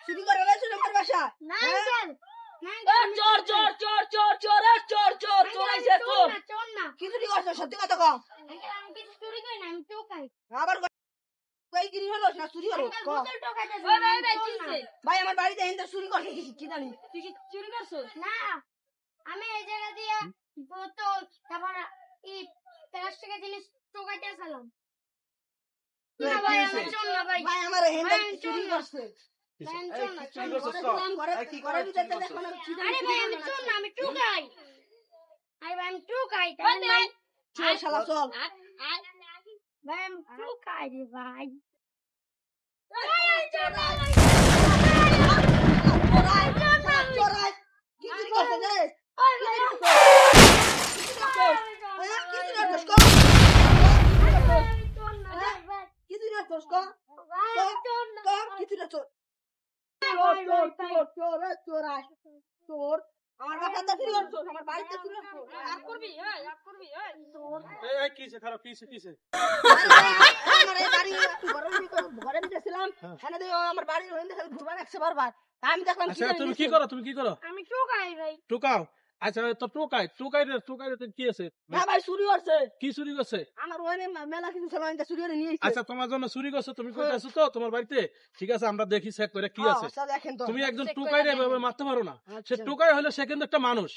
চুরি করে গেছো আমার বাসা না স্যার চোর চোর চোর চোর চোর চোর চোর চোর আইছে চোর চোর না কি চুরি করছো সত্যি কথা কও আমি কিছু চুরি করি না আমি টোকাই আবার কই গিরি হলো না চুরি করো কও ভাই আমার বাড়িতে এন্ড চুরি করছে কি জানি তুই কি চুরি করছো না আমি এই জায়গা দিয়ে বোতল তারপর এই প্লাস্টিকের জিনিস টোকাইতে আসলাম না ভাই আমি চোর না ভাই ভাই আমার এন্ড চুরি করছে আরে ভাই আমি চোর না আমি টোকাই আরে ভাই আমি টোকাই ভাই চল শালা চল ভাই আমি টোকাই রে ভাই কি চুরি করছে রে আমার বাচ্চা চুরি করছো আমার বাড়িতে চুরি করছো আর করবি আর করবি এই কিছে খারাপ কিছে আমার এই বাড়ি ঘরে দিতেছিলাম এখানে দিয়ে আমার বাড়ির হইতে খালি ঘুরবা রাখছে বারবার আমি দেখলাম আচ্ছা তুমি কি করো আমি টোকাই ভাই টোকাও আচ্ছা তো টোকাই রে কি আছে না ভাই চুরি করছে কি চুরি করছে আমার ওখানে মেলা কিছু ছিল আমি চুরি করে নিয়ে এসেছি আচ্ছা তোমার জন্য চুরি করছে তুমি কইতাছো তো তোমার বাড়িতে ঠিক আছে আমরা দেখি চেক করে কি আছে দেখেন তো তুমি একজন টোকাই রে এভাবে মারতে পারো না সে টোকাই হলো সে কিন্তু একটা মানুষ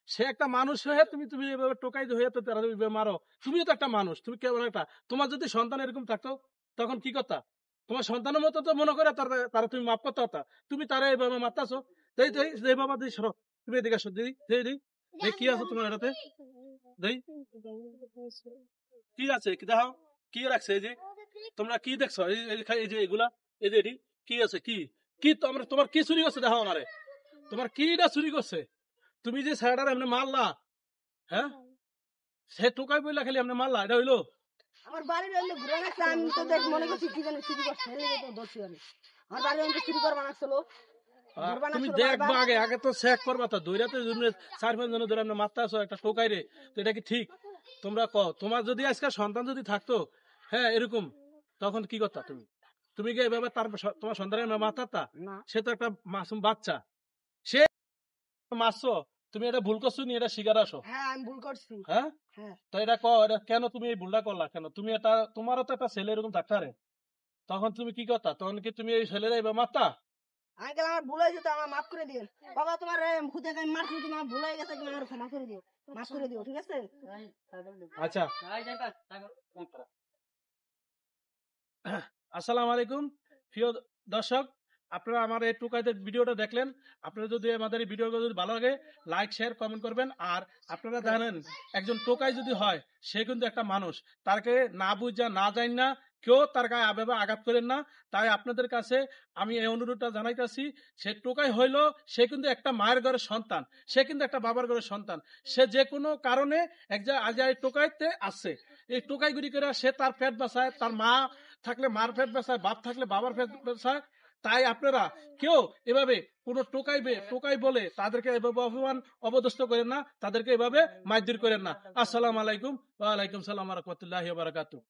সে একটা মানুষ হয়ে তুমি এভাবে টোকাই হয়ে তো তারা মারো তুমিও তো একটা মানুষ তুমি কেমন একটা তোমার যদি সন্তান এরকম থাকতো তখন কি করতা তোমার সন্তানের মতো তো মনে করে তারা তুমি মাফ করতে হতা তুমি তারা এইভাবে মারতাছো এই বাবা দিই সরো তুমি এদিকে আসো দিদি কি আছে তোমার এটাতে কি আছে কি দেখাও কি রাখছে এই যে তোমরা কি দেখছো এই যে এগুলা এই যে কি আছে কি তোমার কি চুরি করছে দেখাও আমারে তোমার কিটা চুরি করছে তুমি যে ছেলেটার এমনি মারলা হ্যাঁ সে টোকাই বইলা খালি এমনি মারলা এটা হইলো আমার বাড়ির হইলে ঘুরে রাখছে আমি তো দেখ মনে করছি কি জানি চুরি করছে তো দোষী আমি আমার বাড়ির হইলে চুরি করবা নাছিল তুমি দেখবা আগে তো চেক করবা তো দৈরাতে 4-5 জন ধরে মারতে আসো একটা টোকাই রে তো এটা কি ঠিক তোমরা কও তোমার যদি আজকে সন্তান যদি থাকতো হ্যাঁ এরকম তখন কি করতা তুমি কি এভাবে তোমার সন্তানের মারতা সে তো একটা মাসুম বাচ্চা সে মারছো তুমি এটা ভুল করছো নি এটা শিকার আসো হ্যাঁ আমি ভুল করছি হ্যাঁ তো এটা কেন তুমি এই ভুলটা করলা কেন তুমি তোমারও তো একটা ছেলে এরকম ডাক্তারে তখন তুমি কি করতা তখন কি তুমি এই ছেলেরা এবার মারতা আঙ্কেল আমার ভুল হয়েছে তো আমার মাফ করে দিন বাবা তোমার ভূতে আমি মারছি তুমি আমার ভুল হয়ে গেছে তুমি আমার ক্ষমা করে দিও মাফ করে দিও ঠিক আছে আচ্ছা আসসালামু আলাইকুম প্রিয় দর্শক আপনারা আমার এই টোকাইতে ভিডিওটা দেখলেন আপনারা যদি আমাদের এই ভিডিওটা যদি ভালো লাগে লাইক শেয়ার কমেন্ট করবেন আর আপনারা জানেন একজন টোকাই যদি হয় সে কিন্তু একটা মানুষ তাকে না বুঝা না জানি না কেউ তার গায়ে আবেবা আঘাত করেন না তাই আপনাদের কাছে আমি এই অনুরোধটা জানাইতেছি সে টোকাই হইলো সে কিন্তু একটা মায়ের ঘরের সন্তান সে কিন্তু একটা বাবার ঘরের সন্তান সে যে কোনো কারণে আজ এই টোকাইতে আসছে এই টোকাইগুলি করে সে তার পেট বাঁচায় তার মা থাকলে মার পেট বাঁচায় বাপ থাকলে বাবার পেট বাঁচায় তাই আপনারা কেউ এভাবে কোন টোকাই বলে তাদেরকে এভাবে অপদস্থ করেন না তাদেরকে এভাবে মারধর করেন না আসসালামু আলাইকুম ওয়া আলাইকুম সালাম ওয়া রাহমাতুল্লাহি ওয়া বারাকাতুহু